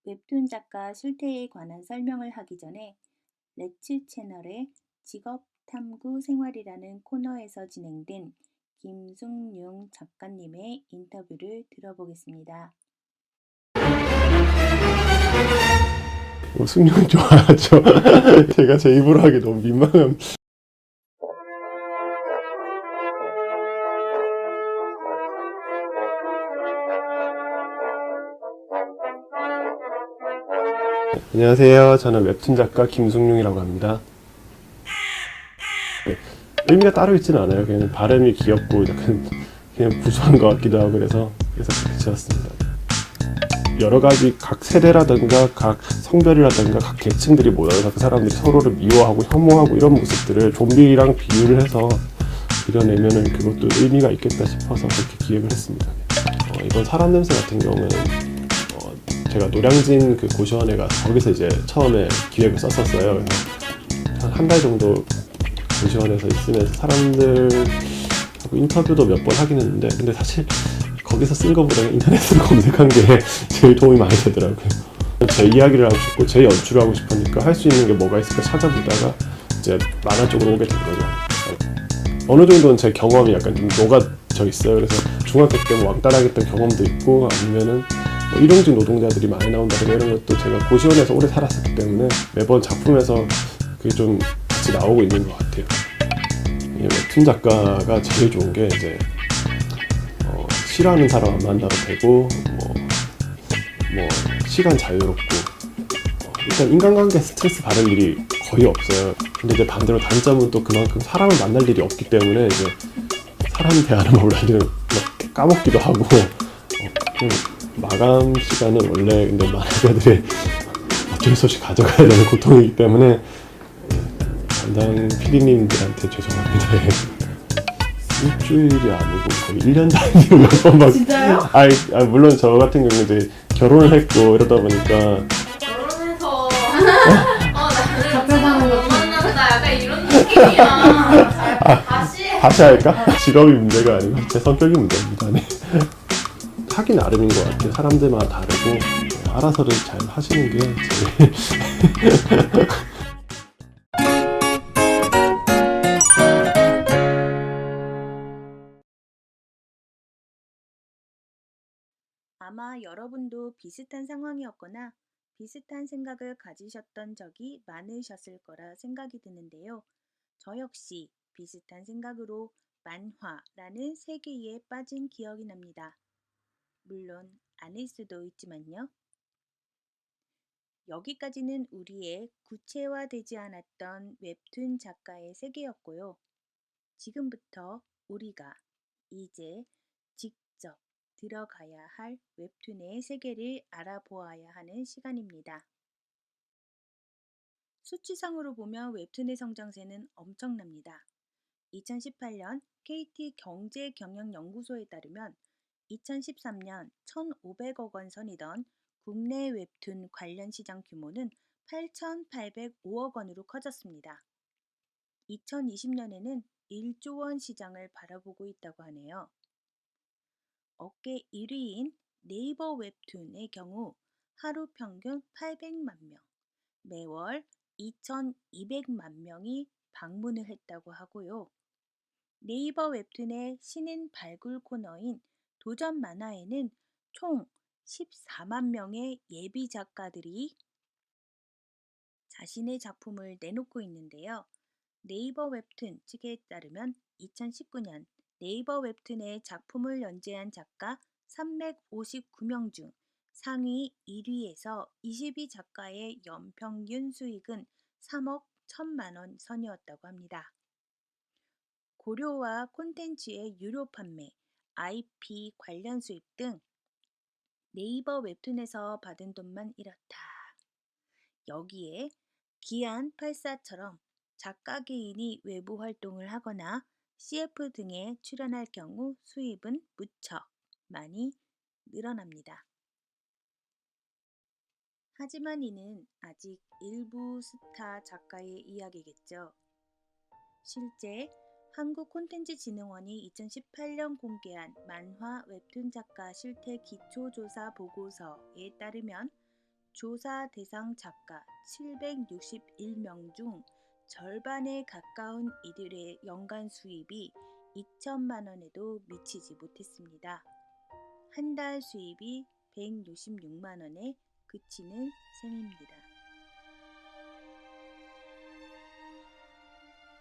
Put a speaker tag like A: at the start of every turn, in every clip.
A: 웹툰 작가 실태에 관한 설명을 하기 전에 레츠 채널의 직업 탐구 생활이라는 코너에서 진행된 김숙융 작가님의 인터뷰를 들어보겠습니다.
B: 승용 좋아하죠. 제가 제 입으로 하기 너무 민망함. 안녕하세요. 저는 웹툰 작가 김숙룡이라고 합니다. 의미가 따로 있지는 않아요. 그냥 발음이 귀엽고 약간 그냥 구수한 것 같기도 하고 그래서 그렇게 지었습니다. 여러 가지 각 세대라든가 각 성별이라든가 각 계층들이 모여서 그 사람들이 서로를 미워하고 혐오하고 이런 모습들을 좀비랑 비유를 해서 그려내면은 그것도 의미가 있겠다 싶어서 그렇게 기획을 했습니다. 이번 사람 냄새 같은 경우는 제가 노량진 그 고시원에 가서 거기서 이제 처음에 기획을 썼었어요. 그래서 한 달 정도 고시원에서 있으면서 사람들하고 인터뷰도 몇 번 하긴 했는데, 근데 사실 거기서 쓴 것보다 인터넷으로 검색한 게 제일 도움이 많이 되더라고요. 제 이야기를 하고 싶고 제 연출을 하고 싶으니까 할 수 있는 게 뭐가 있을까 찾아보다가 이제 만화 쪽으로 오게 된 거죠. 어느 정도는 제 경험이 약간 좀 녹아져 있어요. 그래서 중학교 때 뭐 왕따라했던 경험도 있고, 아니면은 뭐 일용직 노동자들이 많이 나온다든가 이런 것도 제가 고시원에서 오래 살았었기 때문에 매번 작품에서 그게 좀 같이 나오고 있는 것 같아요. 웹툰 작가가 제일 좋은 게 이제 싫어하는 사람 안 만나도 되고 뭐 시간 자유롭고 일단 인간관계 스트레스 받을 일이 거의 없어요. 근데 이제 반대로 단점은 또 그만큼 사람을 만날 일이 없기 때문에 이제 사람 대하는 법을 완전히 까먹기도 하고 마감 시간은 원래 근데 만화가들이 어쩔 수 없이 가져가야 되는 고통이기 때문에 담당 PD님들한테 죄송합니다. 일주일이 아니고 거의 1년 단위로 몇 번 막.
C: 진짜요?
B: 물론 저 같은 경우는 이제 결혼을 했고 이러다 보니까
C: 결혼해서 나는
A: 사는
C: 못 만났다 약간 이런 느낌이야.
B: 다시 할까? 직업이 문제가 아니고 제 성격이 문제입니다. 네. 하기 나름인 것 같아요. 사람들마다 다르고 알아서를 잘 하시는 게 제일
A: 아마 여러분도 비슷한 상황이었거나 비슷한 생각을 가지셨던 적이 많으셨을 거라 생각이 드는데요. 저 역시 비슷한 생각으로 만화라는 세계에 빠진 기억이 납니다. 물론 아닐 수도 있지만요. 여기까지는 우리의 구체화되지 않았던 웹툰 작가의 세계였고요. 지금부터 우리가 이제 직접 들어가야 할 웹툰의 세계를 알아보아야 하는 시간입니다. 수치상으로 보면 웹툰의 성장세는 엄청납니다. 2018년 KT 경제경영연구소에 따르면 2013년 1,500억 원 선이던 국내 웹툰 관련 시장 규모는 8,805억 원으로 커졌습니다. 2020년에는 1조 원 시장을 바라보고 있다고 하네요. 업계 1위인 네이버 웹툰의 경우 하루 평균 800만 명, 매월 2,200만 명이 방문을 했다고 하고요. 네이버 웹툰의 신인 발굴 코너인 도전 만화에는 총 14만 명의 예비 작가들이 자신의 작품을 내놓고 있는데요. 네이버 웹툰 측에 따르면 2019년 네이버 웹툰의 작품을 연재한 작가 359명 중 상위 1위에서 22 작가의 연평균 수익은 3억 1천만 원 선이었다고 합니다. 고료와 콘텐츠의 유료 판매, IP 관련 수입 등 네이버 웹툰에서 받은 돈만 이렇다. 여기에 기안84처럼 작가 개인이 외부 활동을 하거나 CF 등에 출연할 경우 수입은 무척 많이 늘어납니다. 하지만 이는 아직 일부 스타 작가의 이야기겠죠. 실제 한국콘텐츠진흥원이 2018년 공개한 만화 웹툰 작가 실태 기초조사 보고서에 따르면 조사 대상 작가 761명 중 절반에 가까운 이들의 연간 수입이 2천만 원에도 미치지 못했습니다. 한 달 수입이 166만 원에 그치는 셈입니다.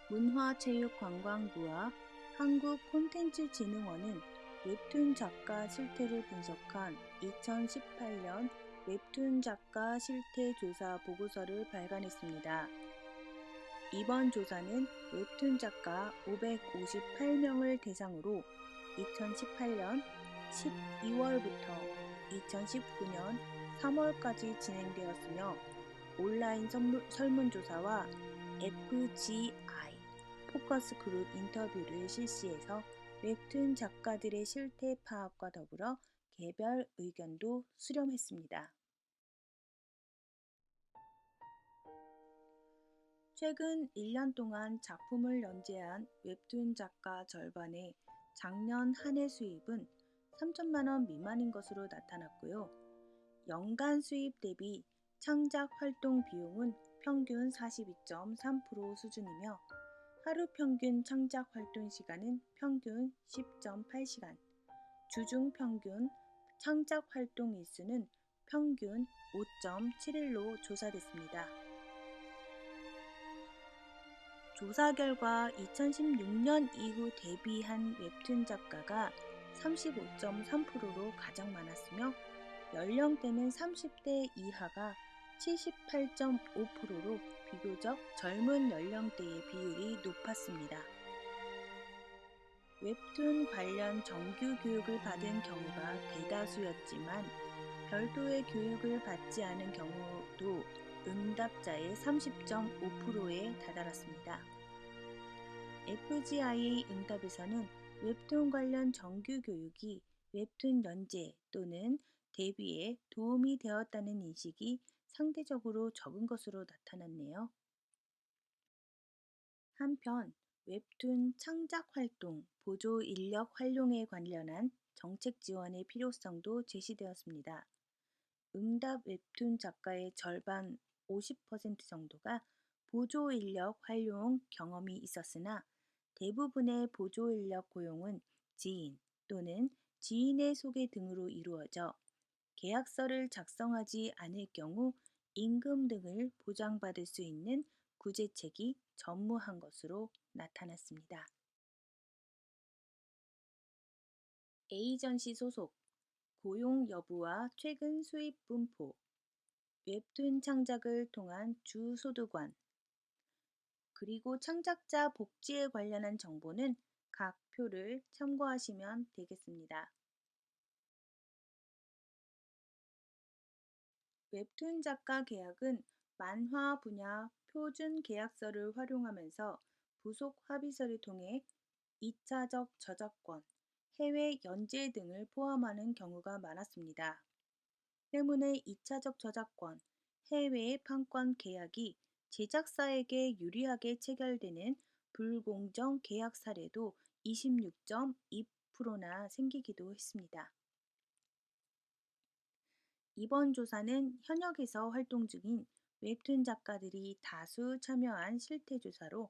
A: 문화체육관광부와 한국콘텐츠진흥원은 웹툰 작가 실태를 분석한 2018년 웹툰 작가 실태 조사 보고서를 발간했습니다. 이번 조사는 웹툰 작가 558명을 대상으로 2018년 12월부터 2019년 3월까지 진행되었으며 온라인 설문조사와 FGI 포커스 그룹 인터뷰를 실시해서 웹툰 작가들의 실태 파악과 더불어 개별 의견도 수렴했습니다. 최근 1년 동안 작품을 연재한 웹툰 작가 절반의 작년 한 해 수입은 3천만 원 미만인 것으로 나타났고요. 연간 수입 대비 창작 활동 비용은 평균 42.3% 수준이며 하루 평균 창작 활동 시간은 평균 10.8시간, 주중 평균 창작 활동 일수는 평균 5.7일로 조사됐습니다. 조사 결과 2016년 이후 데뷔한 웹툰 작가가 35.3%로 가장 많았으며 연령대는 30대 이하가 78.5%로 비교적 젊은 연령대의 비율이 높았습니다. 웹툰 관련 정규 교육을 받은 경우가 대다수였지만 별도의 교육을 받지 않은 경우도 응답자의 30.5%에 다다랐습니다. FGI 응답에서는 웹툰 관련 정규 교육이 웹툰 연재 또는 데뷔에 도움이 되었다는 인식이 상대적으로 적은 것으로 나타났네요. 한편 웹툰 창작 활동, 보조 인력 활용에 관련한 정책 지원의 필요성도 제시되었습니다. 응답 웹툰 작가의 절반 50% 정도가 보조 인력 활용 경험이 있었으나 대부분의 보조 인력 고용은 지인 또는 지인의 소개 등으로 이루어져 계약서를 작성하지 않을 경우 임금 등을 보장받을 수 있는 구제책이 전무한 것으로 나타났습니다. 에이전시 소속, 고용 여부와 최근 수입 분포, 웹툰 창작을 통한 주 소득원, 그리고 창작자 복지에 관련한 정보는 각 표를 참고하시면 되겠습니다. 웹툰 작가 계약은 만화 분야 표준 계약서를 활용하면서 부속 합의서를 통해 2차적 저작권, 해외 연재 등을 포함하는 경우가 많았습니다. 때문에 2차적 저작권, 해외 판권 계약이 제작사에게 유리하게 체결되는 불공정 계약 사례도 26.2%나 생기기도 했습니다. 이번 조사는 현역에서 활동 중인 웹툰 작가들이 다수 참여한 실태조사로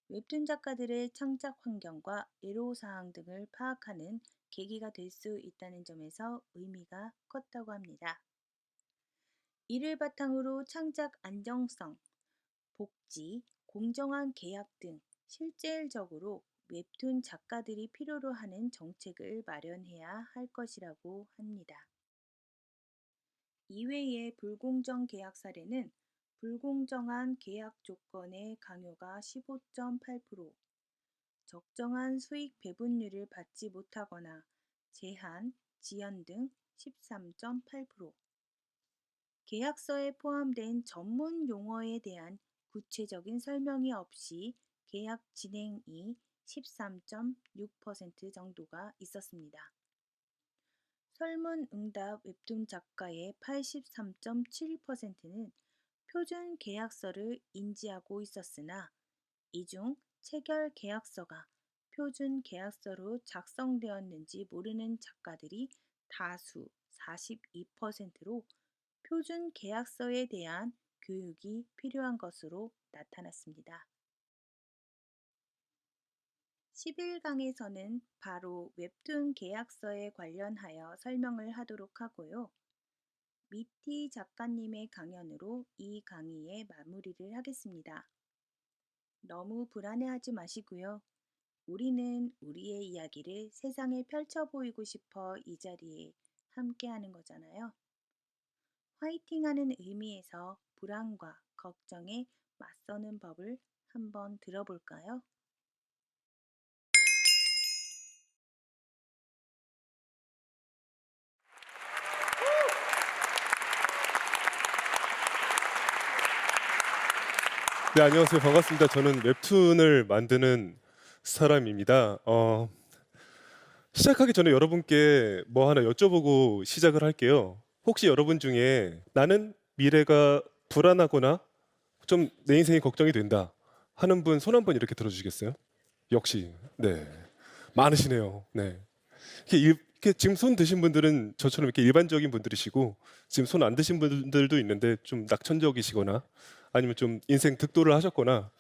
A: 웹툰 작가들의 창작 환경과 애로사항 등을 파악하는 계기가 될 수 있다는 점에서 의미가 컸다고 합니다. 이를 바탕으로 창작 안정성, 복지, 공정한 계약 등 실질적으로 웹툰 작가들이 필요로 하는 정책을 마련해야 할 것이라고 합니다. 이외의 불공정 계약 사례는 불공정한 계약 조건의 강요가 15.8%, 적정한 수익 배분율을 받지 못하거나 제한, 지연 등 13.8%, 계약서에 포함된 전문 용어에 대한 구체적인 설명이 없이 계약 진행이 13.6% 정도가 있었습니다. 설문 응답 웹툰 작가의 83.7%는 표준 계약서를 인지하고 있었으나 이 중 체결 계약서가 표준 계약서로 작성되었는지 모르는 작가들이 다수 42%로 표준 계약서에 대한 교육이 필요한 것으로 나타났습니다. 11강에서는 바로 웹툰 계약서에 관련하여 설명을 하도록 하고요. 미티 작가님의 강연으로 이 강의의 마무리를 하겠습니다. 너무 불안해하지 마시고요. 우리는 우리의 이야기를 세상에 펼쳐 보이고 싶어 이 자리에 함께 하는 거잖아요. 화이팅하는 의미에서 불안과 걱정에 맞서는 법을 한번 들어볼까요?
B: 네, 안녕하세요. 반갑습니다. 저는 웹툰을 만드는 사람입니다. 시작하기 전에 여러분께 뭐 하나 여쭤보고 시작을 할게요. 혹시 여러분 중에 나는 미래가 불안하거나 좀 내 인생이 걱정이 된다 하는 분 손 한번 이렇게 들어주시겠어요? 역시 네, 많으시네요. 네. 이렇게 지금 손 드신 분들은 저처럼 이렇게 일반적인 분들이시고 지금 손 안 드신 분들도 있는데 좀 낙천적이시거나 아니면 좀 인생 득도를 하셨거나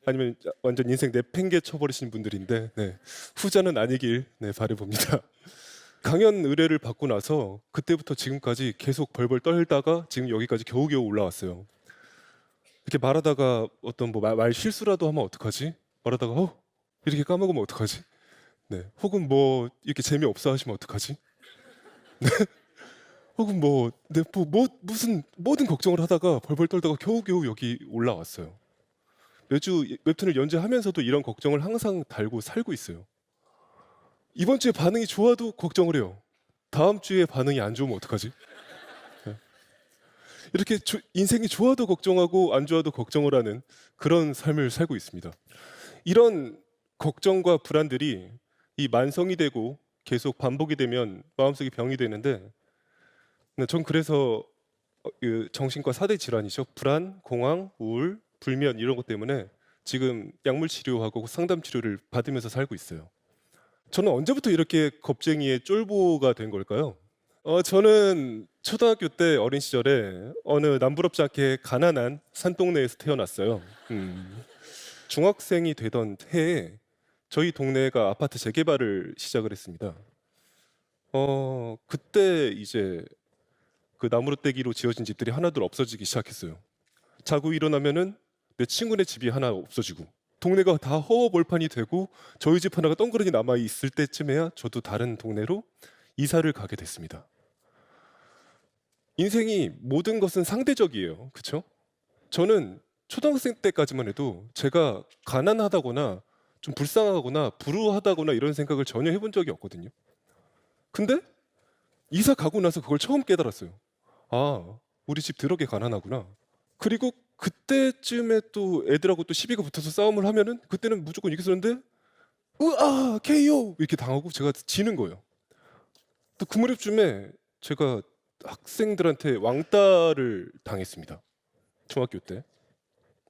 B: 아니면 완전 인생 내팽개 쳐버리신 분들인데 네, 후자는 아니길 네, 바라봅니다. 강연 의뢰를 받고 나서 그때부터 지금까지 계속 벌벌 떨다가 지금 여기까지 겨우겨우 올라왔어요. 이렇게 말하다가 어떤 뭐 말 실수라도 하면 어떡하지? 말하다가 이렇게 까먹으면 어떡하지? 네. 혹은 뭐 이렇게 재미없어 하시면 어떡하지? 혹은 무슨 모든 걱정을 하다가 벌벌 떨다가 겨우겨우 여기 올라왔어요. 매주 웹툰을 연재하면서도 이런 걱정을 항상 달고 살고 있어요. 이번 주에 반응이 좋아도 걱정을 해요. 다음 주에 반응이 안 좋으면 어떡하지? 네. 이렇게 인생이 좋아도 걱정하고 안 좋아도 걱정을 하는 그런 삶을 살고 있습니다. 이런 걱정과 불안들이 이 만성이 되고 계속 반복이 되면 마음속에 병이 되는데 전 그래서 그 정신과 4대 질환이죠. 불안, 공황, 우울, 불면 이런 것 때문에 지금 약물 치료하고 상담 치료를 받으면서 살고 있어요. 저는 언제부터 이렇게 겁쟁이의 쫄보가 된 걸까요? 저는 초등학교 때 어린 시절에 어느 남부럽지 않게 가난한 산동네에서 태어났어요. 중학생이 되던 해에 저희 동네가 아파트 재개발을 시작을 했습니다. 그때 이제 그 나무로떼기로 지어진 집들이 하나둘 없어지기 시작했어요. 자고 일어나면은 내 친구네 집이 하나 없어지고 동네가 다 허허벌판이 되고 저희 집 하나가 덩그러니 남아 있을 때쯤에야 저도 다른 동네로 이사를 가게 됐습니다. 인생이 모든 것은 상대적이에요. 그렇죠? 저는 초등학생 때까지만 해도 제가 가난하다거나 좀 불쌍하거나 불우하다거나 이런 생각을 전혀 해본 적이 없거든요. 근데 이사 가고 나서 그걸 처음 깨달았어요. 아, 우리 집 더럽게 가난하구나. 그리고 그때쯤에 또 애들하고 또 시비가 붙어서 싸움을 하면은 그때는 무조건 이겼었는데 으아 KO 이렇게 당하고 제가 지는 거예요. 또 그 무렵쯤에 제가 학생들한테 왕따를 당했습니다. 중학교 때.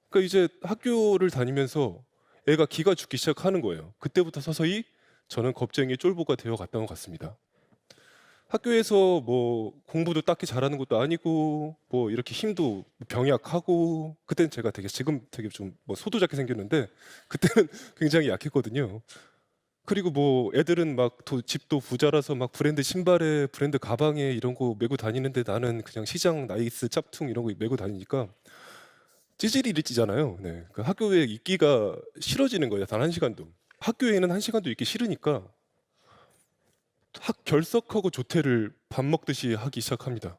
B: 그러니까 이제 학교를 다니면서 애가 기가 죽기 시작하는 거예요. 그때부터 서서히 저는 겁쟁이 쫄보가 되어 갔던 것 같습니다. 학교에서 뭐 공부도 딱히 잘하는 것도 아니고 뭐 이렇게 힘도 병약하고 그때는 제가 지금 되게 좀 뭐 소두잡게 생겼는데 그때는 굉장히 약했거든요. 그리고 뭐 애들은 막 집도 부자라서 막 브랜드 신발에 브랜드 가방에 이런 거 메고 다니는데 나는 그냥 시장 나이스 짭퉁 이런 거 메고 다니니까 찌질이 찌잖아요. 네. 그 학교에 있기가 싫어지는 거예요. 단 한 시간도. 학교에는 한 시간도 있기 싫으니까 결석하고 조퇴를 밥 먹듯이 하기 시작합니다.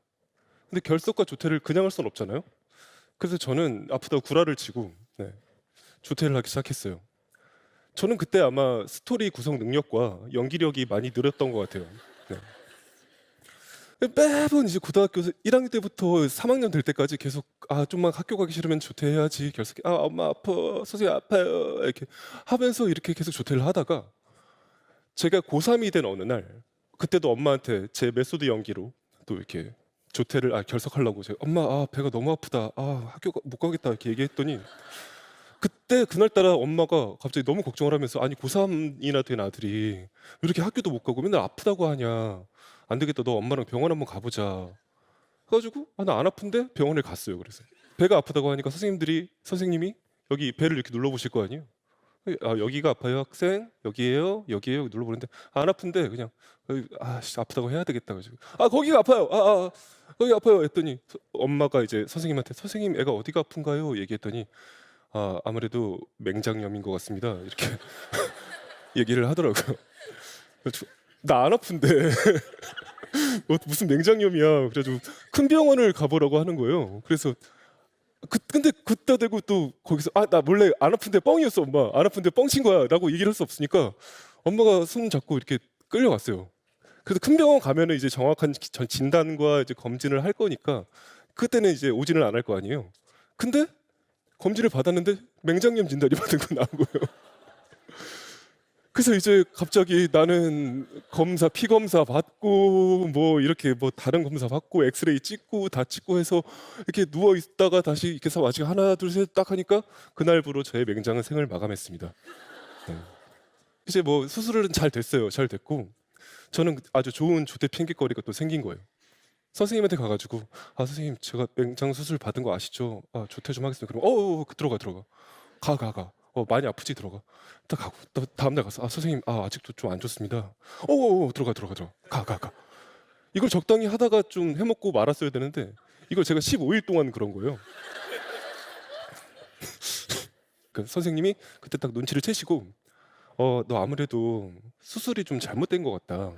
B: 근데 결석과 조퇴를 그냥 할 수는 없잖아요. 그래서 저는 아프다고 구라를 치고 네, 조퇴를 하기 시작했어요. 저는 그때 아마 스토리 구성 능력과 연기력이 많이 늘었던 것 같아요. 네. 매번 이제 고등학교 1학년 때부터 3학년 될 때까지 계속 좀만 학교 가기 싫으면 조퇴해야지 결석해. 엄마 아파 선생님 아파요 이렇게 하면서 이렇게 계속 조퇴를 하다가 제가 고3이 된 어느 날 그때도 엄마한테 제 메소드 연기로 또 이렇게 조퇴를 결석하려고 제가 엄마 배가 너무 아프다 학교 못 가겠다 이렇게 얘기했더니 그때 그날따라 엄마가 갑자기 너무 걱정을 하면서 아니 고3이나 된 아들이 왜 이렇게 학교도 못 가고 맨날 아프다고 하냐 안 되겠다 너 엄마랑 병원 한번 가보자
D: 그래가지고 나 안 아픈데 병원에 갔어요. 그래서 배가 아프다고 하니까 선생님이 여기 배를 이렇게 눌러보실 거 아니에요. 여기가 아파요 학생 여기에요 눌러보는데 안 아픈데 그냥 아프다고 해야 되겠다 가지고 거기가 아파요 거기 아파요 했더니 엄마가 이제 선생님한테 선생님 애가 어디가 아픈가요 얘기했더니 아무래도 맹장염인 것 같습니다 이렇게 얘기를 하더라고요. 나 안 아픈데 무슨 맹장염이야. 그래가지고 큰 병원을 가보라고 하는 거예요. 그래서 근데 그따 대고 또 거기서 나 몰래 안 아픈데 뻥이었어 엄마 안 아픈데 뻥친 거야 라고 얘기를 할 수 없으니까 엄마가 손 잡고 이렇게 끌려갔어요. 그래서 큰 병원 가면은 이제 정확한 진단과 이제 검진을 할 거니까 그때는 이제 오지는 안 할 거 아니에요. 근데 검진을 받았는데 맹장염 진단이 받은 건 나온 거예요. 그래서 이제 갑자기 나는 피 검사 받고 뭐 이렇게 뭐 다른 검사 받고 엑스레이 찍고 다 찍고 해서 이렇게 누워 있다가 다시 이렇게 해서 아직 하나 둘 셋 딱 하니까 그날부로 저의 맹장은 생을 마감했습니다. 네. 이제 뭐 수술은 잘 됐어요. 잘 됐고 저는 아주 좋은 조대 핑계거리가 또 생긴 거예요. 선생님한테 가가지고 선생님 제가 맹장 수술 받은 거 아시죠? 조퇴 좀 하겠습니다. 그럼 들어가 가. 많이 아프지 들어가. 딱 가고 또 다음날 가서 선생님 아직도 좀 안 좋습니다. 들어가 가. 이걸 적당히 하다가 좀 해먹고 말았어야 되는데 이걸 제가 15일 동안 그런 거예요. 그 선생님이 그때 딱 눈치를 채시고 너 아무래도 수술이 좀 잘못된 것 같다.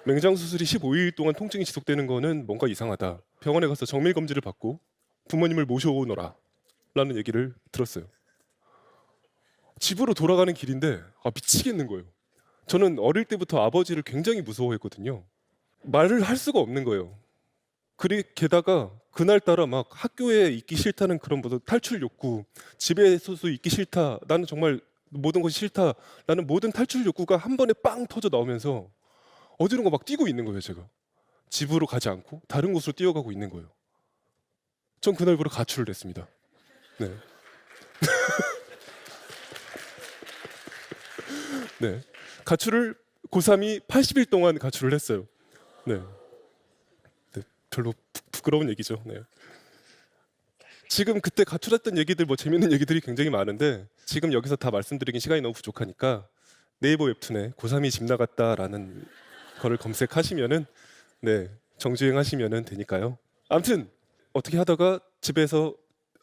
D: 맹장 수술이 15일 동안 통증이 지속되는 거는 뭔가 이상하다. 병원에 가서 정밀 검진을 받고 부모님을 모셔오너라 라는 얘기를 들었어요. 집으로 돌아가는 길인데 미치겠는 거예요. 저는 어릴 때부터 아버지를 굉장히 무서워했거든요. 말을 할 수가 없는 거예요. 게다가 그날따라 막 학교에 있기 싫다는 그런 탈출 욕구, 집에서도 있기 싫다, 나는 정말 모든 것이 싫다, 나는 모든 탈출 욕구가 한 번에 빵 터져 나오면서 어디론가 막 뛰고 있는 거예요. 제가 집으로 가지 않고 다른 곳으로 뛰어가고 있는 거예요. 전 그날부로 가출을 했습니다. 네. 네, 가출을 고3이 80일 동안 가출을 했어요. 네, 별로 부끄러운 얘기죠. 네. 지금 그때 가출했던 얘기들 뭐 재밌는 얘기들이 굉장히 많은데 지금 여기서 다 말씀드리긴 시간이 너무 부족하니까 네이버 웹툰에 고3이 집 나갔다라는 거를 검색하시면은 정주행하시면은 되니까요. 아무튼 어떻게 하다가 집에서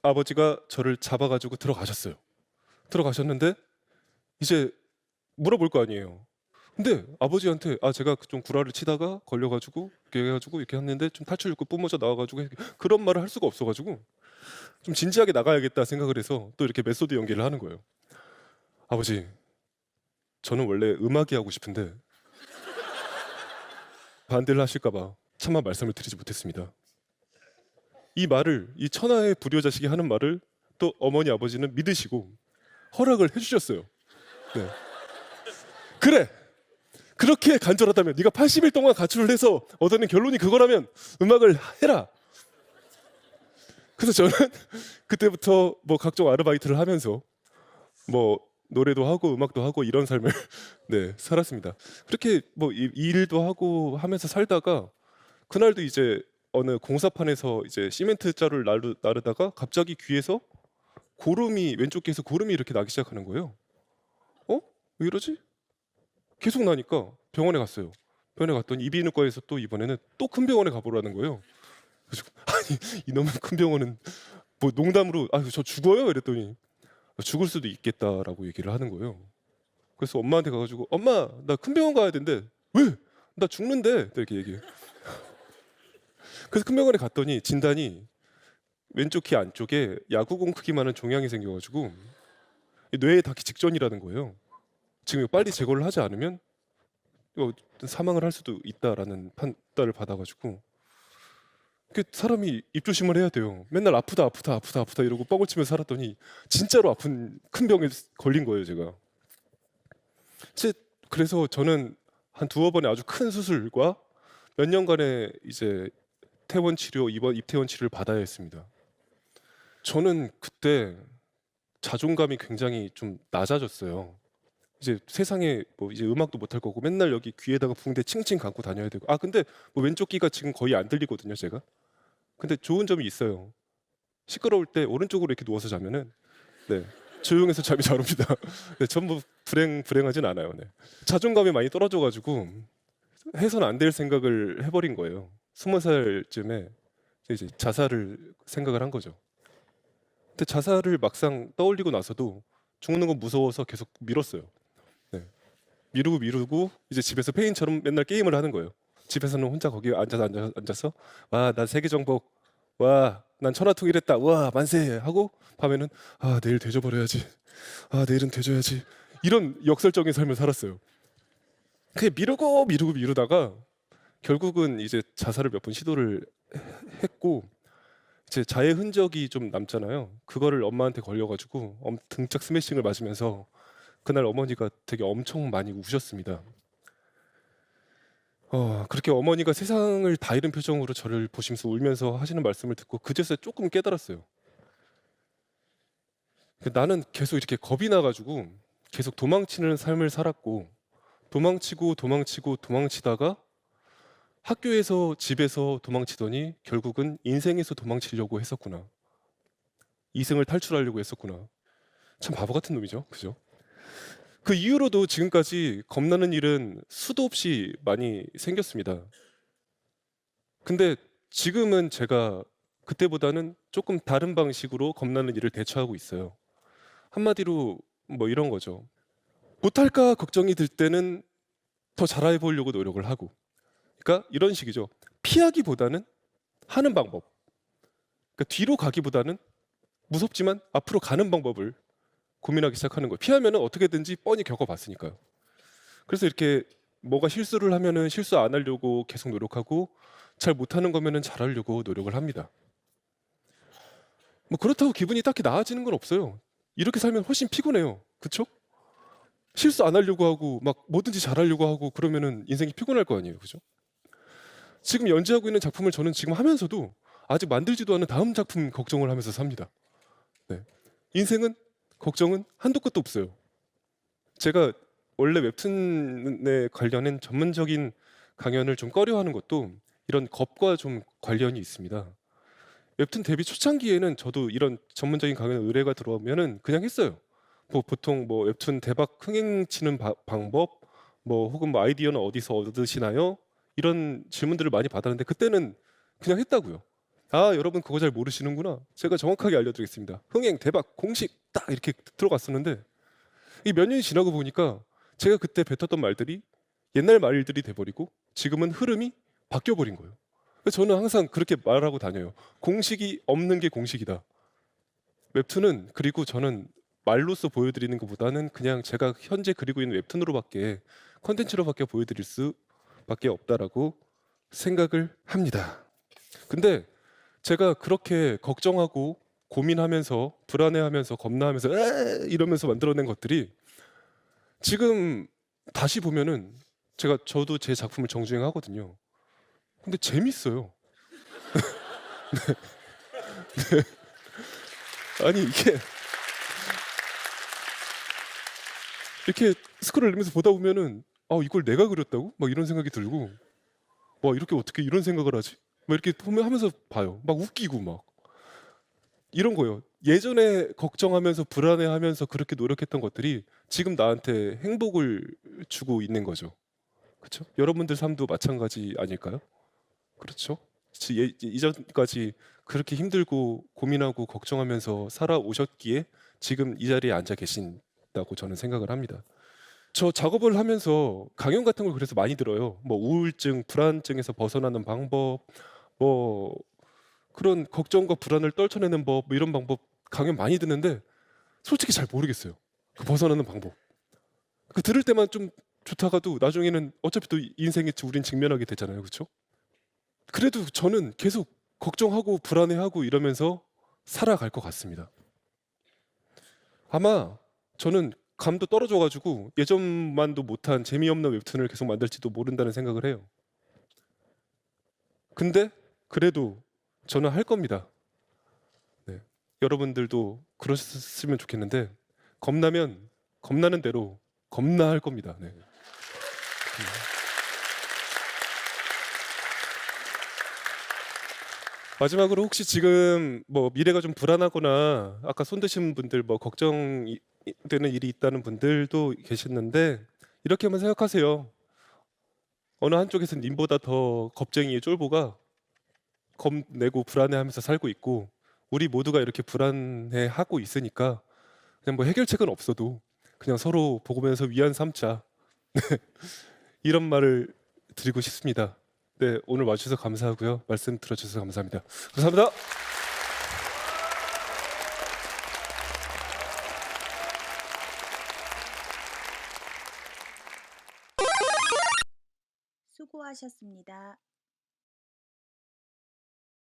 D: 아버지가 저를 잡아가지고 들어가셨어요. 들어가셨는데 이제 물어볼 거 아니에요. 근데 아버지한테 제가 좀 구라를 치다가 걸려가지고 이렇게 해가지고 이렇게 했는데 좀 탈출 욕구 뿜어져 나와가지고 그런 말을 할 수가 없어가지고 좀 진지하게 나가야겠다 생각을 해서 또 이렇게 메소드 연기를 하는 거예요. 아버지, 저는 원래 음악이 하고 싶은데 반대를 하실까봐 차마 말씀을 드리지 못했습니다. 이 천하의 불효자식이 하는 말을 또 어머니 아버지는 믿으시고 허락을 해주셨어요. 네. 그래, 그렇게 간절하다면 네가 80일 동안 가출을 해서 얻어낸 결론이 그거라면 음악을 해라. 그래서 저는 그때부터 뭐 각종 아르바이트를 하면서 뭐 노래도 하고 음악도 하고 이런 삶을 살았습니다. 그렇게 뭐 일도 하고 하면서 살다가 그날도 이제 어느 공사판에서 이제 시멘트 자루를 나르다가 갑자기 귀에서 왼쪽 귀에서 고름이 이렇게 나기 시작하는 거예요. 왜 이러지? 계속 나니까 병원에 갔어요. 병원에 갔더니 이비인후과에서 또 이번에는 또 큰 병원에 가보라는 거예요. 그래서 이놈의 큰 병원은 뭐 농담으로 저 죽어요? 이랬더니 죽을 수도 있겠다라고 얘기를 하는 거예요. 그래서 엄마한테 가가지고 엄마 나 큰 병원 가야 된대. 왜? 나 죽는데 이렇게 얘기해. 그래서 큰 병원에 갔더니 진단이 왼쪽 귀 안쪽에 야구공 크기만한 종양이 생겨가지고 뇌에 닿기 직전이라는 거예요. 지금 빨리 제거를 하지 않으면 사망을 할 수도 있다라는 판단을 받아가지고 사람이 입조심을 해야 돼요. 맨날 아프다 이러고 뻥을 치면서 살았더니 진짜로 아픈 큰 병에 걸린 거예요, 제가. 그래서 저는 한 두어 번의 아주 큰 수술과 몇 년간의 이제 퇴원 치료, 입퇴원 치료를 받아야 했습니다. 저는 그때 자존감이 굉장히 좀 낮아졌어요. 이제 세상에 뭐 이제 음악도 못할 거고 맨날 여기 귀에다가 붕대 칭칭 감고 다녀야 되고 근데 뭐 왼쪽 귀가 지금 거의 안 들리거든요, 제가. 근데 좋은 점이 있어요. 시끄러울 때 오른쪽으로 이렇게 누워서 자면은 네, 조용해서 잠이 잘 옵니다. 네, 전부 불행하진 않아요. 네. 자존감이 많이 떨어져가지고 해서는 안 될 생각을 해버린 거예요. 20살쯤에 이제 자살을 생각을 한 거죠. 근데 자살을 막상 떠올리고 나서도 죽는 건 무서워서 계속 미뤘어요. 네. 미루고 이제 집에서 페인처럼 맨날 게임을 하는 거예요. 집에서는 혼자 거기 앉아서 와, 난 세계 정복, 와, 난 천하통일했다, 와, 만세 하고 밤에는 아, 내일 되져버려야지, 아, 내일은 되져야지, 이런 역설적인 삶을 살았어요. 그게 미루다가 결국은 이제 자살을 몇 번 시도를 했고 제 자해 흔적이 좀 남잖아요. 그거를 엄마한테 걸려가지고 등짝 스매싱을 맞으면서 그날 어머니가 되게 엄청 많이 우셨습니다. 그렇게 어머니가 세상을 다 잃은 표정으로 저를 보시면서 울면서 하시는 말씀을 듣고 그제서야 조금 깨달았어요. 나는 계속 이렇게 겁이 나가지고 계속 도망치는 삶을 살았고 도망치다가 학교에서 집에서 도망치더니 결국은 인생에서 도망치려고 했었구나. 이승을 탈출하려고 했었구나. 참 바보 같은 놈이죠. 그죠? 그 이후로도 지금까지 겁나는 일은 수도 없이 많이 생겼습니다. 근데 지금은 제가 그때보다는 조금 다른 방식으로 겁나는 일을 대처하고 있어요. 한마디로 뭐 이런 거죠. 못할까 걱정이 들 때는 더 잘해보려고 노력을 하고. 그러니까 이런 식이죠. 피하기보다는 하는 방법. 그러니까 뒤로 가기보다는 무섭지만 앞으로 가는 방법을 고민하기 시작하는 거예요. 피하면은 어떻게든지 뻔히 겪어봤으니까요. 그래서 이렇게 뭐가 실수를 하면은 실수 안 하려고 계속 노력하고 잘 못하는 거면은 잘하려고 노력을 합니다. 뭐 그렇다고 기분이 딱히 나아지는 건 없어요. 이렇게 살면 훨씬 피곤해요. 그쵸? 실수 안 하려고 하고 막 뭐든지 잘하려고 하고 그러면은 인생이 피곤할 거 아니에요. 그죠? 지금 연재하고 있는 작품을 저는 지금 하면서도 아직 만들지도 않은 다음 작품 걱정을 하면서 삽니다. 네. 인생은 걱정은 한도 끝도 없어요. 제가 원래 웹툰에 관련된 전문적인 강연을 좀 꺼려하는 것도 이런 겁과 좀 관련이 있습니다. 웹툰 데뷔 초창기에는 저도 이런 전문적인 강연 의뢰가 들어오면은 그냥 했어요. 뭐 보통 뭐 웹툰 대박 흥행치는 방법, 뭐 혹은 뭐 아이디어는 어디서 얻으시나요? 이런 질문들을 많이 받았는데 그때는 그냥 했다고요. 아, 여러분 그거 잘 모르시는구나. 제가 정확하게 알려드리겠습니다. 흥행 대박 공식 딱 이렇게 들어갔었는데 이 몇 년이 지나고 보니까 제가 그때 뱉었던 말들이 옛날 말들이 돼버리고 지금은 흐름이 바뀌어 버린 거예요. 그래서 저는 항상 그렇게 말하고 다녀요. 공식이 없는 게 공식이다. 웹툰은 그리고 저는 말로써 보여드리는 것보다는 그냥 제가 현재 그리고 있는 웹툰으로밖에 컨텐츠로밖에 보여드릴 수밖에 없다라고 생각을 합니다. 근데 제가 그렇게 걱정하고 고민하면서 불안해하면서 겁나하면서 이러면서 만들어낸 것들이 지금 다시 보면은 저도 제 작품을 정주행하거든요. 근데 재밌어요. 아니 이게 이렇게 스크롤 내면서 보다 보면은 이걸 내가 그렸다고? 막 이런 생각이 들고 와 이렇게 어떻게 이런 생각을 하지? 막 이렇게 보면 하면서 봐요. 막 웃기고 막 이런 거예요. 예전에 걱정하면서 불안해하면서 그렇게 노력했던 것들이 지금 나한테 행복을 주고 있는 거죠. 그렇죠? 여러분들 삶도 마찬가지 아닐까요? 그렇죠? 이전까지 그렇게 힘들고 고민하고 걱정하면서 살아오셨기에 지금 이 자리에 앉아 계신다고 저는 생각을 합니다. 저 작업을 하면서 강연 같은 걸 그래서 많이 들어요. 뭐 우울증, 불안증에서 벗어나는 방법, 뭐 그런 걱정과 불안을 떨쳐내는 법, 뭐 이런 방법 강연 많이 듣는데 솔직히 잘 모르겠어요. 그 벗어나는 방법. 그 들을 때만 좀 좋다가도 나중에는 어차피 또 인생에 우린 직면하게 되잖아요, 그렇죠? 그래도 저는 계속 걱정하고 불안해하고 이러면서 살아갈 것 같습니다. 아마 저는 감도 떨어져가지고 예전만도 못한 재미없는 웹툰을 계속 만들지도 모른다는 생각을 해요. 근데 그래도 저는 할 겁니다. 네. 여러분들도 그러셨으면 좋겠는데 겁나면 겁나는 대로 겁나 할 겁니다. 네. 마지막으로 혹시 지금 뭐 미래가 좀 불안하거나 아까 손 드신 분들 뭐 걱정이 되는 일이 있다는 분들도 계셨는데 이렇게 한번 생각하세요. 어느 한쪽에서 님보다 더 겁쟁이 쫄보가 겁내고 불안해하면서 살고 있고 우리 모두가 이렇게 불안해하고 있으니까 그냥 뭐 해결책은 없어도 그냥 서로 보면서 위안 삼자 이런 말을 드리고 싶습니다. 네, 오늘 와주셔서 감사하고요. 말씀 들어주셔서 감사합니다. 감사합니다.
A: 수고하셨습니다.